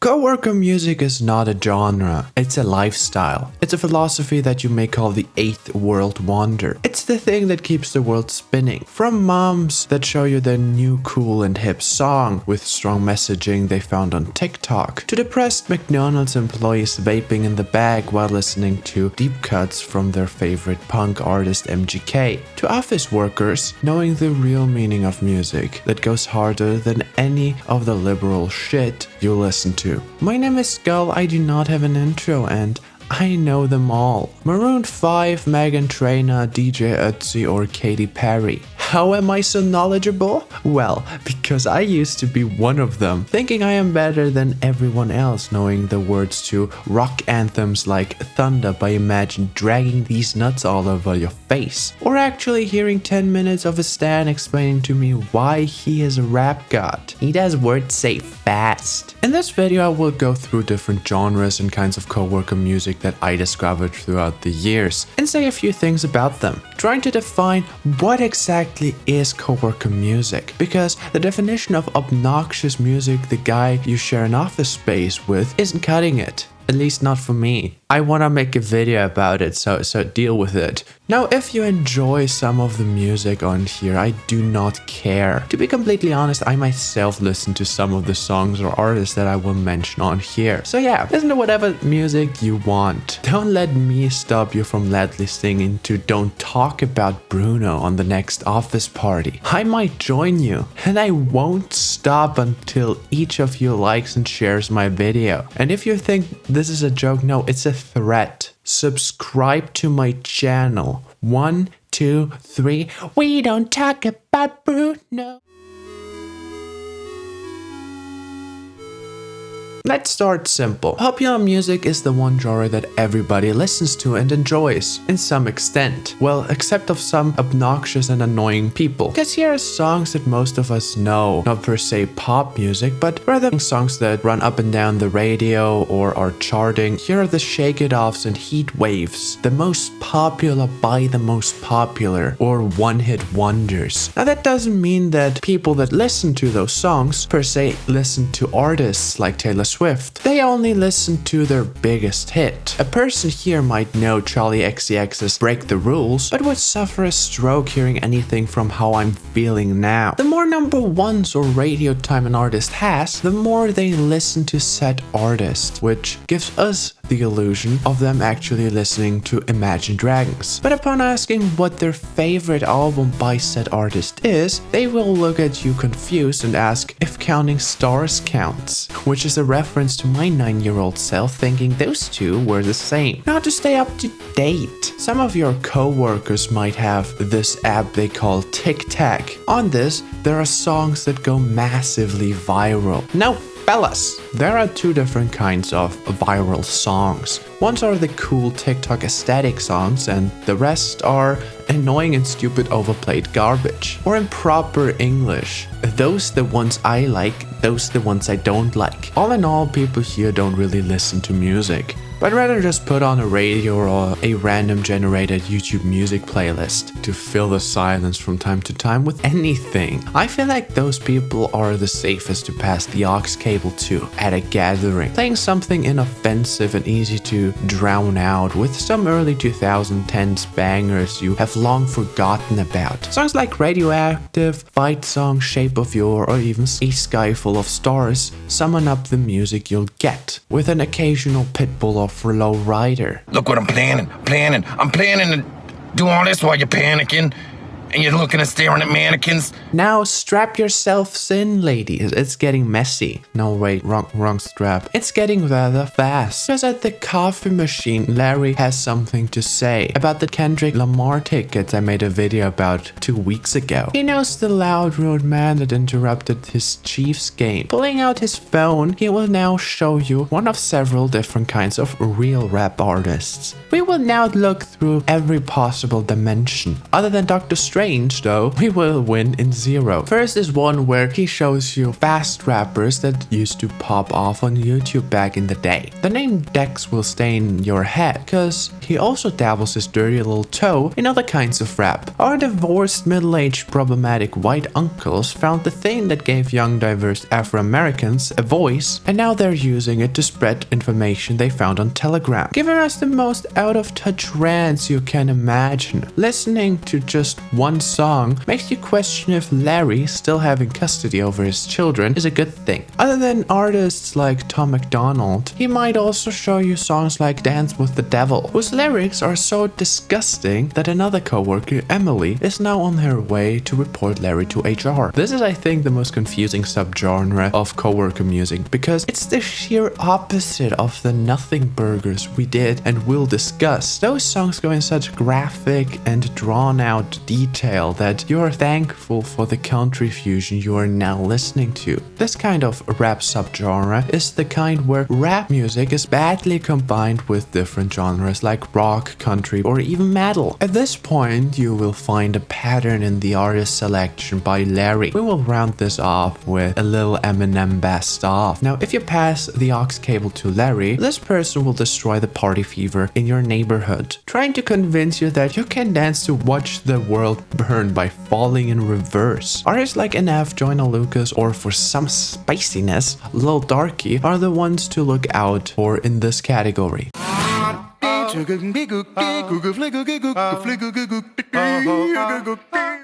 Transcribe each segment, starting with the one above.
Coworker music is not a genre, it's a lifestyle. It's a philosophy that you may call the eighth world wonder. It's the thing that keeps the world spinning. From moms that show you their new cool and hip song with strong messaging they found on TikTok, to depressed McDonald's employees vaping in the bag while listening to deep cuts from their favorite punk artist MGK, to office workers knowing the real meaning of music that goes harder than any of the liberal shit you listen to. My name is Skull, I do not have an intro, and I know them all. Maroon 5, Meghan Trainor, DJ Ötzi or Katy Perry. How am I so knowledgeable? Well, because I used to be one of them, thinking I am better than everyone else, knowing the words to rock anthems like Thunder by Imagine dragging these nuts all over your face, or actually hearing 10 minutes of a Stan explaining to me why he is a rap god. He does words say fast. In this video I will go through different genres and kinds of coworker music that I discovered throughout the years and say a few things about them, trying to define what exactly is coworker music, because the definition of obnoxious music the guy you share an office space with isn't cutting it. At least not for me. I wanna make a video about it, so deal with it. Now, if you enjoy some of the music on here, I do not care. To be completely honest, I myself listen to some of the songs or artists that I will mention on here. So yeah, listen to whatever music you want. Don't let me stop you from loudly singing to Don't Talk About Bruno on the next office party. I might join you, and I won't stop until each of you likes and shares my video. And if you think this is a joke, no, it's a threat. Subscribe to my channel. 1, 2, 3. We don't talk about Bruno. Let's start simple. Popular music is the one genre that everybody listens to and enjoys, in some extent. Well, except of some obnoxious and annoying people. Because here are songs that most of us know, not per se pop music, but rather songs that run up and down the radio or are charting. Here are the Shake It Offs and Heat Waves, the most popular by the most popular, or one-hit wonders. Now that doesn't mean that people that listen to those songs per se listen to artists like Taylor Swift. They only listen to their biggest hit. A person here might know Charlie XCX's Break the Rules, but would suffer a stroke hearing anything from How I'm Feeling Now. The more number ones or radio time an artist has, the more they listen to said artist, which gives us the illusion of them actually listening to Imagine Dragons. But upon asking what their favorite album by said artist is, they will look at you confused and ask if Counting Stars counts, which is a reference to my 9-year-old self thinking those two were the same. Now, to stay up to date, some of your co-workers might have this app they call TikTok. On this, there are songs that go massively viral. Now, fellas, there are two different kinds of viral songs. Ones are the cool TikTok aesthetic songs, and the rest are annoying and stupid overplayed garbage. Or in proper English, those the ones I like, those the ones I don't like. All in all, people here don't really listen to music, but rather just put on a radio or a random generated YouTube music playlist to fill the silence from time to time with anything. I feel like those people are the safest to pass the aux cable to at a gathering, playing something inoffensive and easy to drown out with some early 2010s bangers you have long forgotten about. Songs like Radioactive, Fight Song, Shape of You, or even A Sky Full of Stars summon up the music you'll get, with an occasional Pitbull or Low Rider. Look what I'm planning. I'm planning to do all this while you're panicking and you're looking and staring at mannequins. Now strap yourselves in, ladies. It's getting messy. No, wait, wrong strap. It's getting rather fast. Because at the coffee machine, Larry has something to say about the Kendrick Lamar tickets I made a video about 2 weeks ago. He knows the loud, rude man that interrupted his Chiefs game. Pulling out his phone, he will now show you one of several different kinds of real rap artists. We will now look through every possible dimension, other than Dr. Strange, strange though, we will win in 0. First is one where he shows you fast rappers that used to pop off on YouTube back in the day. The name Dex will stay in your head because he also dabbles his dirty little toe in other kinds of rap. Our divorced, middle-aged, problematic white uncles found the thing that gave young, diverse Afro-Americans a voice, and now they're using it to spread information they found on Telegram, giving us the most out-of-touch rants you can imagine. Listening to just one song makes you question if Larry, still having custody over his children, is a good thing. Other than artists like Tom MacDonald, he might also show you songs like Dance with the Devil, whose lyrics are so disgusting that another coworker, Emily, is now on her way to report Larry to HR. This is, I think, the most confusing subgenre of coworker music because it's the sheer opposite of the nothing burgers we did and will discuss. Those songs go in such graphic and drawn out detail that you are thankful for the country fusion you are now listening to. This kind of rap subgenre is the kind where rap music is badly combined with different genres like rock, country, or even metal. At this point, you will find a pattern in the artist selection by Larry. We will round this off with a little Eminem best of. Now, if you pass the aux cable to Larry, this person will destroy the party fever in your neighborhood, trying to convince you that you can dance to Watch the World Burn by falling in reverse. Artists like NF, Joyner Lucas, or for some spiciness, Lil Darky are the ones to look out for in this category.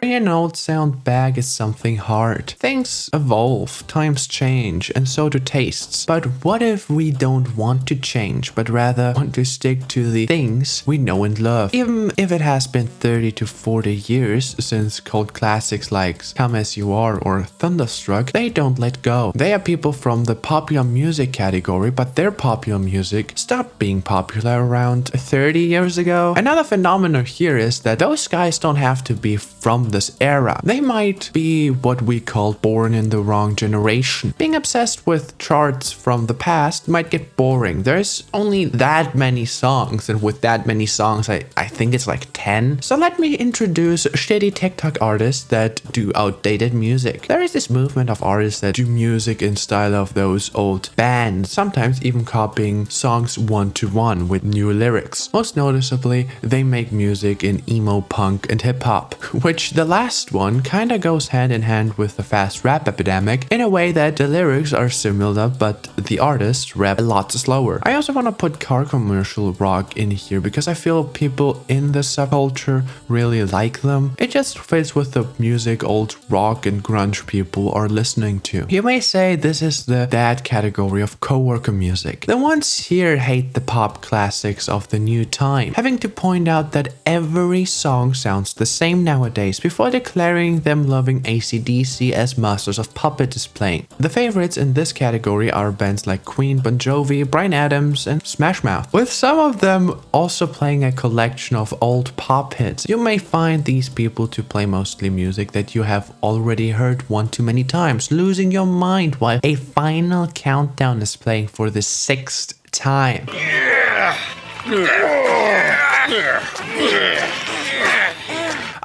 An old sound bag is something hard. Things evolve, times change, and so do tastes. But what if we don't want to change, but rather want to stick to the things we know and love? Even if it has been 30 to 40 years since cult classics like Come As You Are or Thunderstruck, they don't let go. They are people from the popular music category, but their popular music stopped being popular around 30 years ago. Another phenomenon here is that those guys don't have to be from this era. They might be what we call born in the wrong generation. Being obsessed with charts from the past might get boring. There's only that many songs, and with that many songs, I think it's like 10. So let me introduce shitty TikTok artists that do outdated music. There is this movement of artists that do music in style of those old bands, sometimes even copying songs one-to-one with new lyrics. Most noticeably, they make music in emo, punk, and hip-hop, which the last one kinda goes hand in hand with the fast rap epidemic in a way that the lyrics are similar but the artists rap a lot slower. I also want to put car commercial rock in here because I feel people in the subculture really like them. It just fits with the music old rock and grunge people are listening to. You may say this is the dad category of coworker music. The ones here hate the pop classics of the new time, having to point out that every song sounds the same nowadays before declaring them loving AC/DC as masters of puppet displaying. The favorites in this category are bands like Queen, Bon Jovi, Bryan Adams, and Smash Mouth, with some of them also playing a collection of old pop hits. You may find these people to play mostly music that you have already heard one too many times, losing your mind while a final countdown is playing for the 6th time.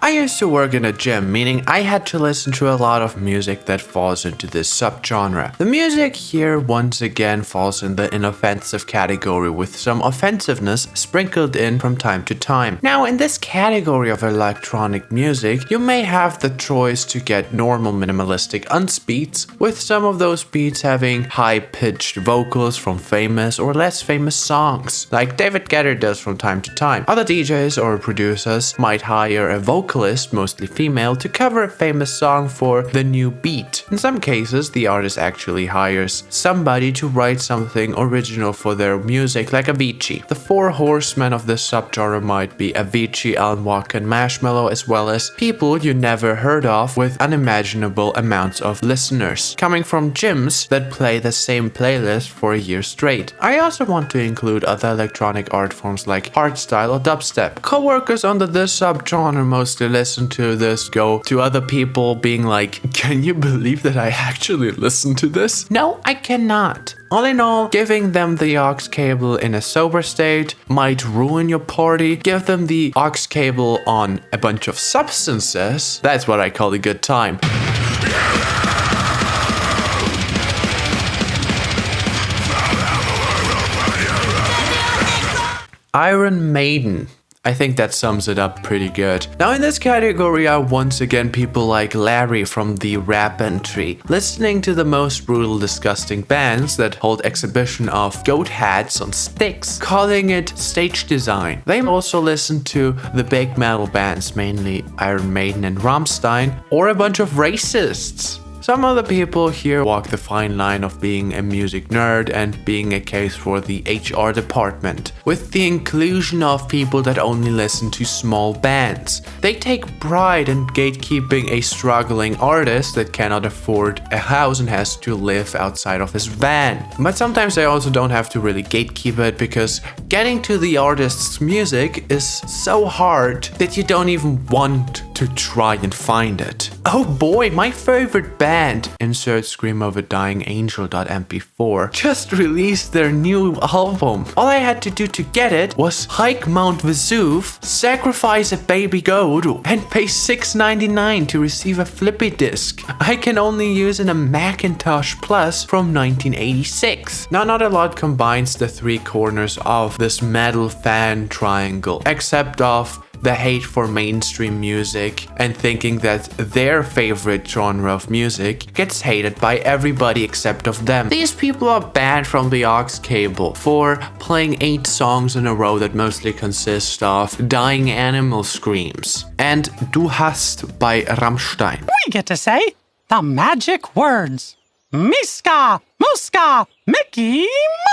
I used to work in a gym, meaning I had to listen to a lot of music that falls into this subgenre. The music here once again falls in the inoffensive category with some offensiveness sprinkled in from time to time. Now, in this category of electronic music, you may have the choice to get normal minimalistic unspeeds, with some of those beats having high-pitched vocals from famous or less famous songs, like David Guetta does from time to time. Other DJs or producers might hire a vocalist, mostly female, to cover a famous song for the new beat. In some cases, the artist actually hires somebody to write something original for their music, like Avicii. The four horsemen of this subgenre might be Avicii, Alan Walker, and Marshmello, as well as people you never heard of with unimaginable amounts of listeners, coming from gyms that play the same playlist for a year straight. I also want to include other electronic art forms like hardstyle or dubstep. Coworkers under this subgenre most mostly listen to this go to other people being like, can you believe that I actually listen to this? No, I cannot. All in all, giving them the aux cable in a sober state might ruin your party. Give them the aux cable on a bunch of substances. That's what I call a good time. Iron Maiden. I think that sums it up pretty good. Now in this category are once again people like Larry from the rap entry, listening to the most brutal, disgusting bands that hold exhibition of goat hats on sticks, calling it stage design. They also listen to the big metal bands, mainly Iron Maiden and Rammstein, or a bunch of racists. Some other people here walk the fine line of being a music nerd and being a case for the HR department, with the inclusion of people that only listen to small bands. They take pride in gatekeeping a struggling artist that cannot afford a house and has to live outside of his van. But sometimes they also don't have to really gatekeep it, because getting to the artist's music is so hard that you don't even want to try and find it. Oh boy, my favorite band, insert Scream of a Dying Angel.mp4, just released their new album. All I had to do to get it was hike Mount Vesuve, sacrifice a baby goat, and pay $6.99 to receive a flippy disk I can only use in a Macintosh Plus from 1986. Now, not a lot combines the three corners of this metal fan triangle, except of the hate for mainstream music and thinking that their favorite genre of music gets hated by everybody except of them. These people are banned from the aux cable for playing 8 songs in a row that mostly consist of dying animal screams and Du hast by Rammstein. We get to say the magic words. Miska, Muska, Mickey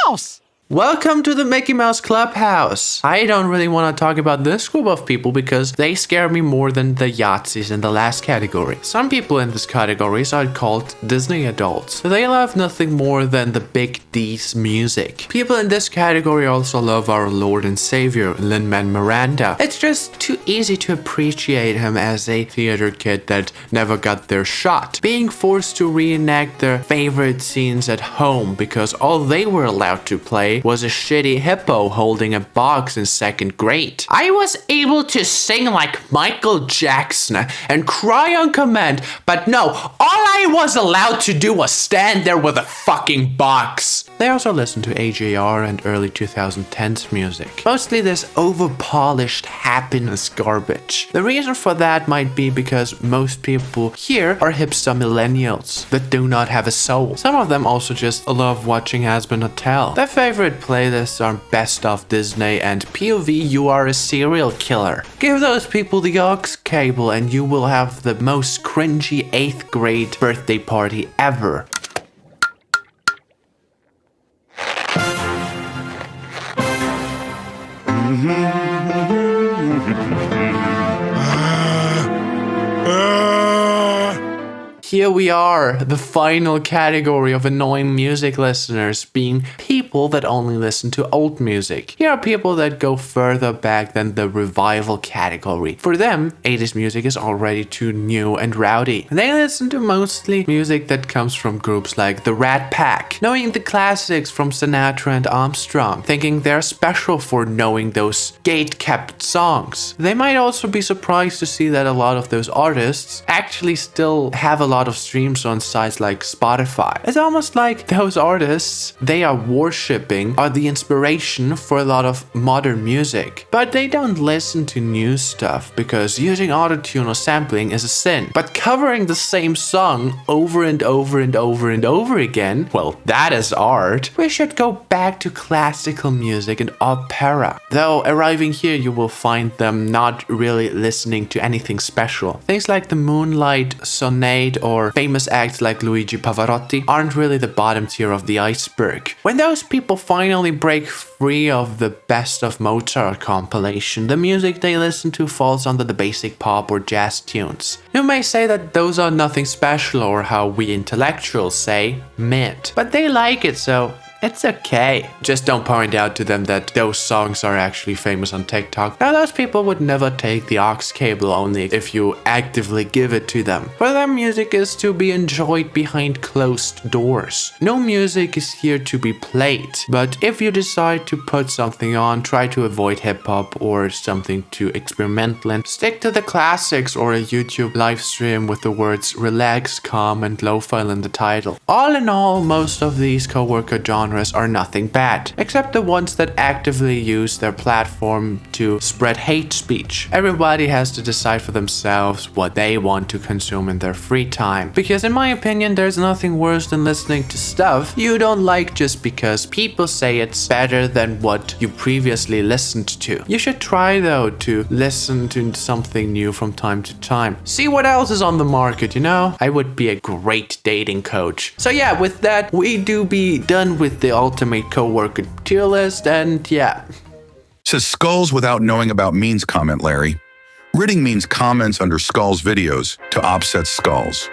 Mouse. Welcome to the Mickey Mouse Clubhouse. I don't really want to talk about this group of people because they scare me more than the Yahtzees in the last category. Some people in this category are called Disney adults. They love nothing more than the Big D's music. People in this category also love our Lord and Savior, Lin-Manuel Miranda. It's just too easy to appreciate him as a theater kid that never got their shot, being forced to reenact their favorite scenes at home because all they were allowed to play was a shitty hippo holding a box in 2nd grade. I was able to sing like Michael Jackson and cry on command, but no, all I was allowed to do was stand there with a fucking box. They also listened to AJR and early 2010s music, mostly this over-polished happiness garbage. The reason for that might be because most people here are hipster millennials that do not have a soul. Some of them also just love watching Hazbin Hotel. Their favorite playlists are Best of Disney and POV You Are a Serial Killer. Give those people the aux cable and you will have the most cringy 8th grade birthday party ever. Here we are, the final category of annoying music listeners being people that only listen to old music. Here are people that go further back than the revival category. For them, 80s music is already too new and rowdy. They listen to mostly music that comes from groups like the Rat Pack, knowing the classics from Sinatra and Armstrong, thinking they're special for knowing those gate-kept songs. They might also be surprised to see that a lot of those artists actually still have a lot of streams on sites like Spotify. It's almost like those artists they are worshipping are the inspiration for a lot of modern music. But they don't listen to new stuff because using autotune or sampling is a sin. But covering the same song over and over and over and over again, well, that is art. We should go back to classical music and opera. Though arriving here you will find them not really listening to anything special. Things like the Moonlight Sonate or famous acts like Luigi Pavarotti aren't really the bottom tier of the iceberg. When those people finally break free of the Best of Mozart compilation, the music they listen to falls under the basic pop or jazz tunes. You may say that those are nothing special or how we intellectuals say, mid. But they like it, so It's okay. Just don't point out to them that those songs are actually famous on TikTok. Now, those people would never take the aux cable only if you actively give it to them. For them, music is to be enjoyed behind closed doors. No music is here to be played. But if you decide to put something on, try to avoid hip-hop or something too experimental and stick to the classics or a YouTube live stream with the words relax, calm, and lo-fi in the title. All in all, most of these Coworker genres are nothing bad, except the ones that actively use their platform to spread hate speech. Everybody has to decide for themselves what they want to consume in their free time. Because in my opinion, there's nothing worse than listening to stuff you don't like just because people say it's better than what you previously listened to. You should try though to listen to something new from time to time. See what else is on the market, you know? I would be a great dating coach. So yeah, with that, we do be done with the ultimate Coworker tier list, and yeah. Says skulls without knowing about means comment, Larry. Ridding means comments under skulls videos to offset skulls.